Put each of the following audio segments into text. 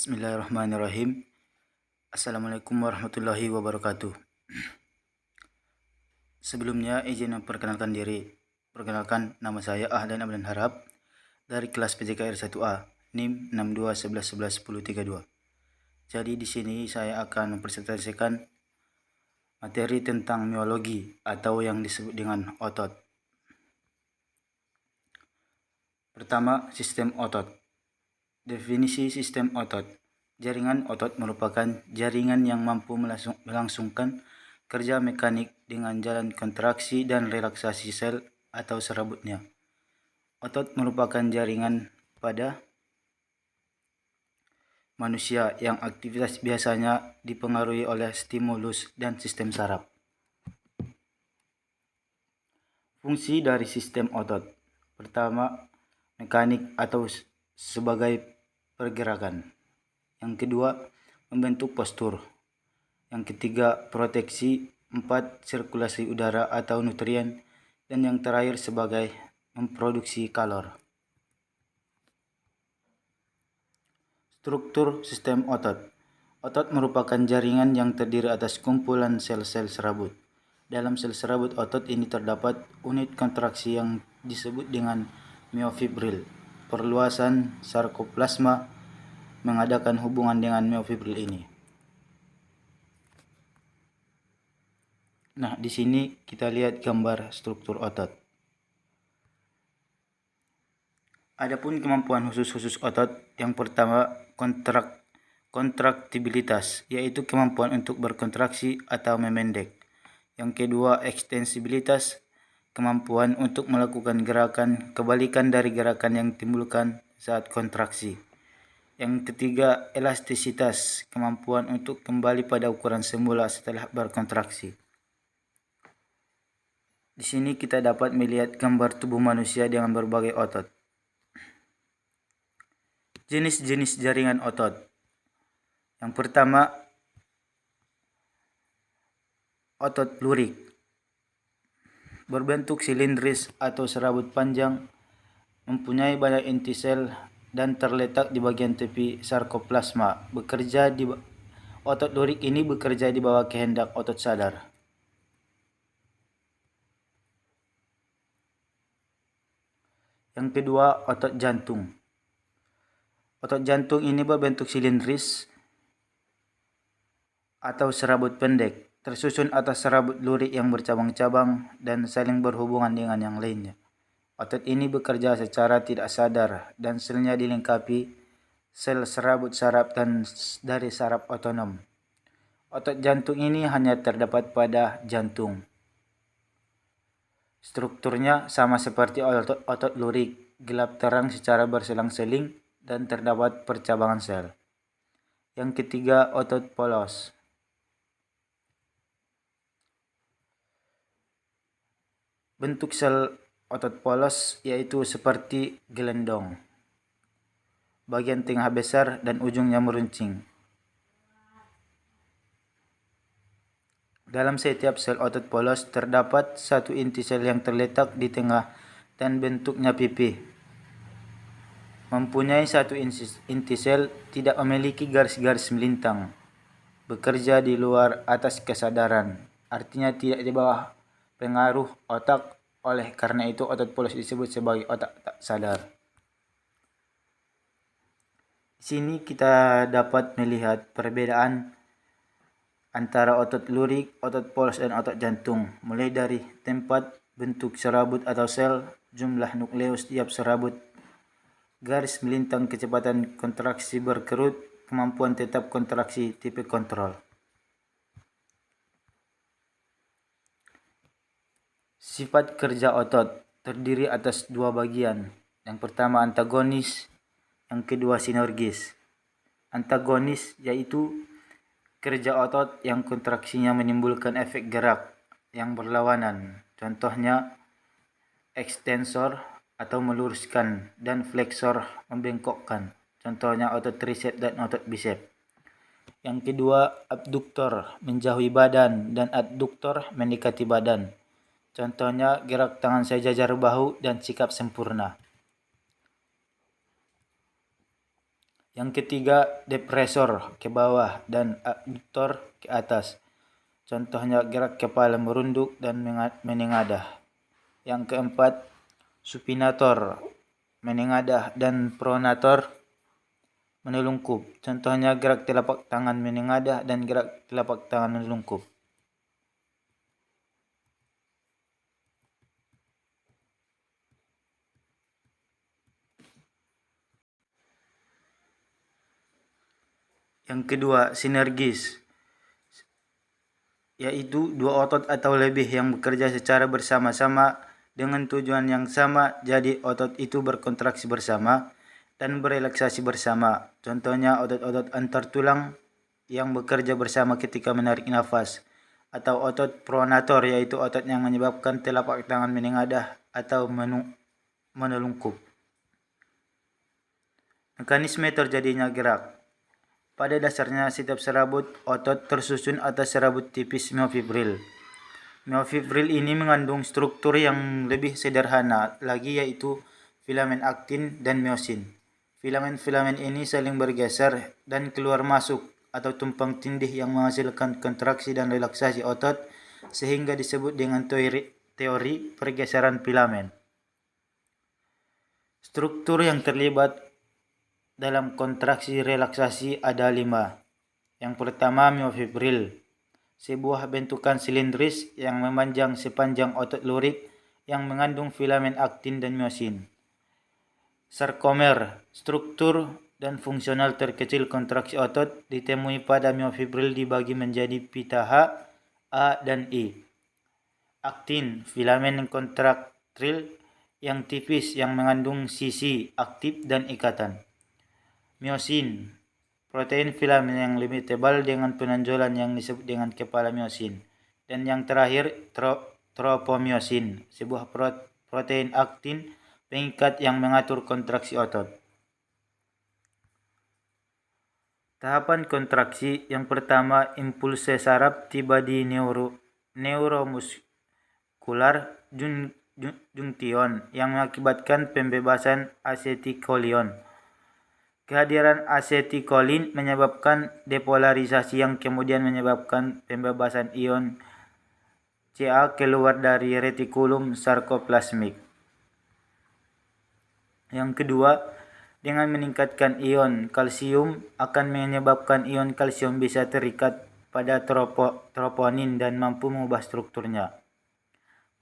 Bismillahirrahmanirrahim. Assalamualaikum warahmatullahi wabarakatuh. Sebelumnya izin memperkenalkan diri. Perkenalkan, nama saya Ahlan Abdan Harap dari kelas PJKR 1A, NIM 6211111032. Jadi di sini saya akan mempresentasikan materi tentang miologi atau yang disebut dengan otot. Pertama, sistem otot. Definisi sistem otot. Jaringan otot merupakan jaringan yang mampu melangsungkan kerja mekanik dengan jalan kontraksi dan relaksasi sel atau serabutnya. Otot merupakan jaringan pada manusia yang aktivitas biasanya dipengaruhi oleh stimulus dan sistem saraf. Fungsi dari sistem otot. Pertama, mekanik atau sebagai pergerakan. Yang kedua, membentuk postur. Yang ketiga, proteksi. 4, sirkulasi udara atau nutrien. Dan yang terakhir sebagai memproduksi kalor. Struktur sistem otot. Otot merupakan jaringan yang terdiri atas kumpulan sel-sel serabut. Dalam sel serabut otot ini terdapat unit kontraksi yang disebut dengan myofibril. Perluasan sarkoplasma mengadakan hubungan dengan myofibril ini. Nah, di sini kita lihat gambar struktur otot. Adapun kemampuan khusus otot, yang pertama kontraktibilitas, yaitu kemampuan untuk berkontraksi atau memendek. Yang kedua, ekstensibilitas, kemampuan untuk melakukan gerakan kebalikan dari gerakan yang ditimbulkan saat kontraksi. Yang ketiga, elastisitas, kemampuan untuk kembali pada ukuran semula setelah berkontraksi. Di sini kita dapat melihat gambar tubuh manusia dengan berbagai otot. Jenis-jenis jaringan otot. Yang pertama, otot lurik. Berbentuk silindris atau serabut panjang, mempunyai banyak inti sel dan terletak di bagian tepi sarkoplasma. Otot lurik ini bekerja di bawah kehendak otot sadar. Yang kedua, otot jantung. Otot jantung ini berbentuk silindris atau serabut pendek, tersusun atas serabut lurik yang bercabang-cabang dan saling berhubungan dengan yang lainnya. Otot ini bekerja secara tidak sadar dan selnya dilengkapi sel serabut saraf dan dari saraf otonom. Otot jantung ini hanya terdapat pada jantung. Strukturnya sama seperti otot lurik, gelap terang secara berselang-seling dan terdapat percabangan sel. Yang ketiga, otot polos. Bentuk sel otot polos yaitu seperti gelendong. Bagian tengah besar dan ujungnya meruncing. Dalam setiap sel otot polos terdapat satu inti sel yang terletak di tengah dan bentuknya pipih. Mempunyai satu inti sel, tidak memiliki garis-garis melintang. Bekerja di luar atas kesadaran, artinya tidak di bawah pengaruh otak. Oleh karena itu otot polos disebut sebagai otak tak sadar. Di sini kita dapat melihat perbedaan antara otot lurik, otot polos, dan otot jantung, mulai dari tempat, bentuk serabut atau sel, jumlah nukleus tiap serabut, garis melintang, kecepatan kontraksi berkerut, kemampuan tetap kontraksi, tipe kontrol. Sifat kerja otot terdiri atas dua bagian. Yang pertama antagonis, yang kedua sinergis. Antagonis yaitu kerja otot yang kontraksinya menimbulkan efek gerak yang berlawanan. Contohnya ekstensor atau meluruskan dan fleksor membengkokkan. Contohnya otot tricep dan otot bicep. Yang kedua, abduktor menjauhi badan dan adduktor mendekati badan. Contohnya gerak tangan sejajar bahu dan sikap sempurna. Yang ketiga, depresor ke bawah dan abduktor ke atas. Contohnya gerak kepala merunduk dan menengadah. Yang keempat, supinator menengadah dan pronator menelungkup. Contohnya gerak telapak tangan menengadah dan gerak telapak tangan menelungkup. Yang kedua, sinergis, yaitu dua otot atau lebih yang bekerja secara bersama-sama dengan tujuan yang sama, jadi otot itu berkontraksi bersama dan berelaksasi bersama. Contohnya otot-otot antar tulang yang bekerja bersama ketika menarik nafas, atau otot pronator, yaitu otot yang menyebabkan telapak tangan menengadah atau menelungkup. Mekanisme terjadinya gerak. Pada dasarnya setiap serabut otot tersusun atas serabut tipis miofibril. Miofibril ini mengandung struktur yang lebih sederhana lagi, yaitu filamen aktin dan miosin. Filamen-filamen ini saling bergeser dan keluar masuk atau tumpang tindih yang menghasilkan kontraksi dan relaksasi otot, sehingga disebut dengan teori pergeseran filamen. Struktur yang terlibat dalam kontraksi relaksasi ada 5. Yang pertama, miofibril, sebuah bentukan silindris yang memanjang sepanjang otot lurik yang mengandung filamen aktin dan miosin. Sarkomer, struktur dan fungsional terkecil kontraksi otot, ditemui pada miofibril dibagi menjadi pita H, A, dan E. Aktin, filamen kontraktil yang tipis yang mengandung sisi aktif dan ikatan. Miosin, protein filamen yang lebih tebal dengan penonjolan yang disebut dengan kepala miosin. Dan yang terakhir, tropomiosin, sebuah protein aktin pengikat yang mengatur kontraksi otot. Tahapan kontraksi yang pertama, impulse saraf tiba di neuromuskular junction yang mengakibatkan pembebasan asetikolion. Kehadiran asetikolin menyebabkan depolarisasi yang kemudian menyebabkan pembebasan ion Ca keluar dari retikulum sarkoplasmik. Yang kedua, dengan meningkatkan ion kalsium akan menyebabkan ion kalsium bisa terikat pada troponin dan mampu mengubah strukturnya.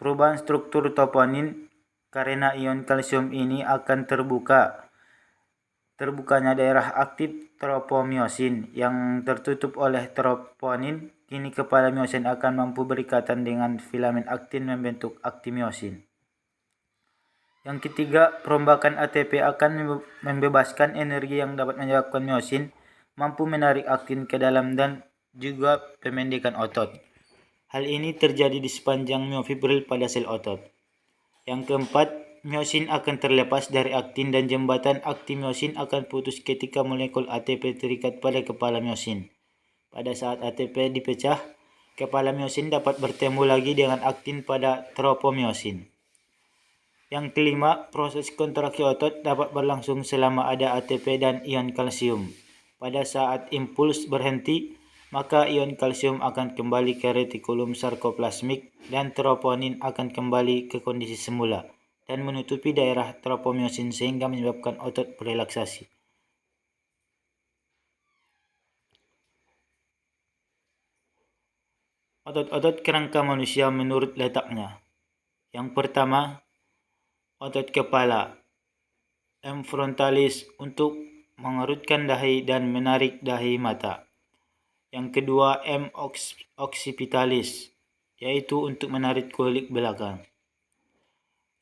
Perubahan struktur troponin karena ion kalsium ini akan terbukanya daerah aktif tropomiosin yang tertutup oleh troponin. Kini kepala miosin akan mampu berikatan dengan filamen aktin membentuk aktimiosin. Yang ketiga, perombakan ATP akan membebaskan energi yang dapat menyebabkan miosin mampu menarik aktin ke dalam dan juga pemendekan otot. Hal ini terjadi di sepanjang miofibril pada sel otot. Yang keempat, miosin akan terlepas dari aktin dan jembatan aktimiosin akan putus ketika molekul ATP terikat pada kepala miosin. Pada saat ATP dipecah, kepala miosin dapat bertemu lagi dengan aktin pada tropomiosin. Yang kelima, proses kontraksi otot dapat berlangsung selama ada ATP dan ion kalsium. Pada saat impuls berhenti, maka ion kalsium akan kembali ke retikulum sarkoplasmik dan troponin akan kembali ke kondisi semula dan menutupi daerah tropomiosin sehingga menyebabkan otot berelaksasi. Otot-otot kerangka manusia menurut letaknya. Yang pertama, otot kepala, M frontalis, untuk mengerutkan dahi dan menarik dahi mata. Yang kedua, M occipitalis, yaitu untuk menarik kulit belakang.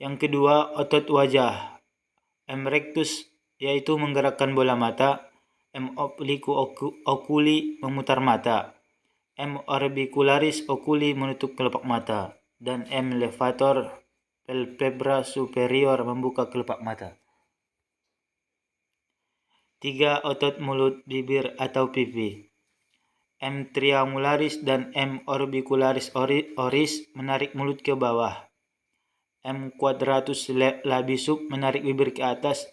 Yang kedua, otot wajah, M rectus, yaitu menggerakkan bola mata. M oblique oculi, memutar mata. M orbicularis oculi, menutup kelopak mata. Dan M levator palpebra superior, membuka kelopak mata. 3. Otot mulut, bibir atau pipi, M triangularis dan M orbicularis oris, menarik mulut ke bawah. M quadratus labisus, menarik bibir ke atas.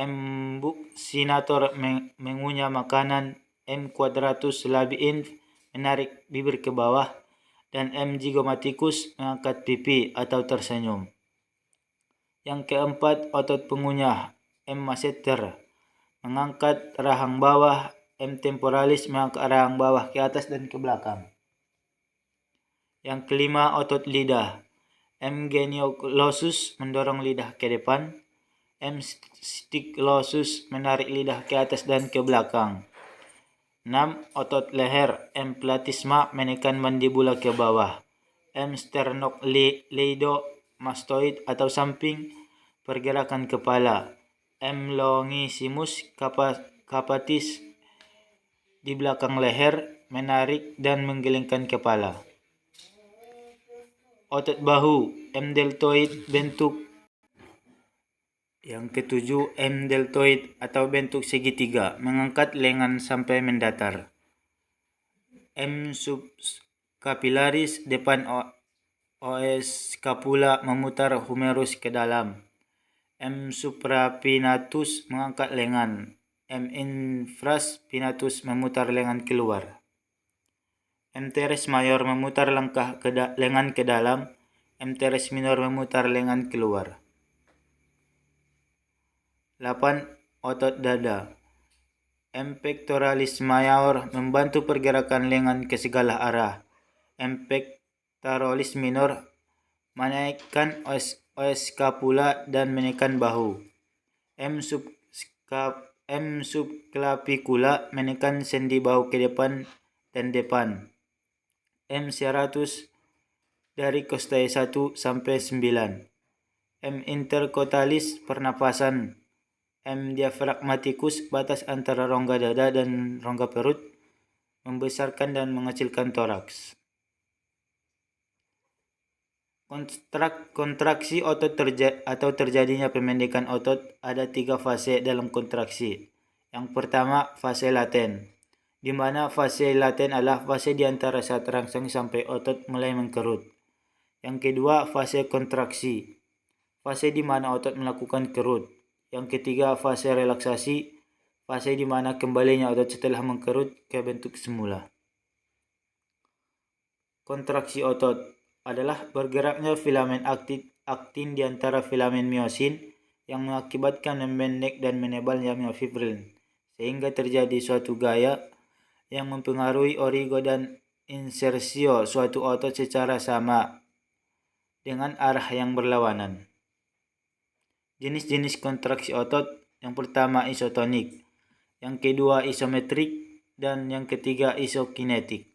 M. buccinator mengunyah makanan, M. quadratus labiin menarik bibir ke bawah, dan M. zygomaticus mengangkat pipi atau tersenyum. Yang keempat, otot pengunyah, M. masseter mengangkat rahang bawah, M. temporalis mengangkat rahang bawah ke atas dan ke belakang. Yang kelima, otot lidah, M. genioglossus mendorong lidah ke depan, M. stylosus menarik lidah ke atas dan ke belakang. 6. Otot leher, M. platysma menekan mandibula ke bawah, M. sternocleidomastoid atau samping pergerakan kepala, M. longissimus capatis di belakang leher menarik dan menggelengkan kepala. Otot bahu, M. deltoid bentuk. Yang ketujuh, M. deltoid atau bentuk segitiga mengangkat lengan sampai mendatar. M. subscapularis depan OS scapula memutar humerus ke dalam. M. suprapinatus mengangkat lengan. M. infraspinatus memutar lengan keluar. M. teres mayor memutar lengan ke dalam. M. teres minor memutar lengan keluar. 8. Otot dada, M. pectoralis major membantu pergerakan lengan ke segala arah. M. pectoralis minor menaikkan os scapula dan menekan bahu. M. subclavicula menekan sendi bahu ke depan dan depan. M. serratus dari costae 1 sampai 9. M. intercostales pernapasan. M. diaphragmaticus batas antara rongga dada dan rongga perut, membesarkan dan mengecilkan toraks. Kontraksi otot atau terjadinya pemendekan otot ada 3 fase dalam kontraksi. Yang pertama, fase laten, di mana fase laten adalah fase di antara saat terangsang sampai otot mulai mengkerut. Yang kedua, fase kontraksi, fase di mana otot melakukan kerut. Yang ketiga, fase relaksasi, fase di mana kembalinya otot setelah mengkerut ke bentuk semula. Kontraksi otot adalah bergeraknya filamen aktin di antara filamen miosin yang mengakibatkan memendek dan menebalnya myofibril, sehingga terjadi suatu gaya yang mempengaruhi origo dan insersio suatu otot secara sama dengan arah yang berlawanan. Jenis-jenis kontraksi otot, yang pertama isotonik, yang kedua isometrik, dan yang ketiga isokinetik.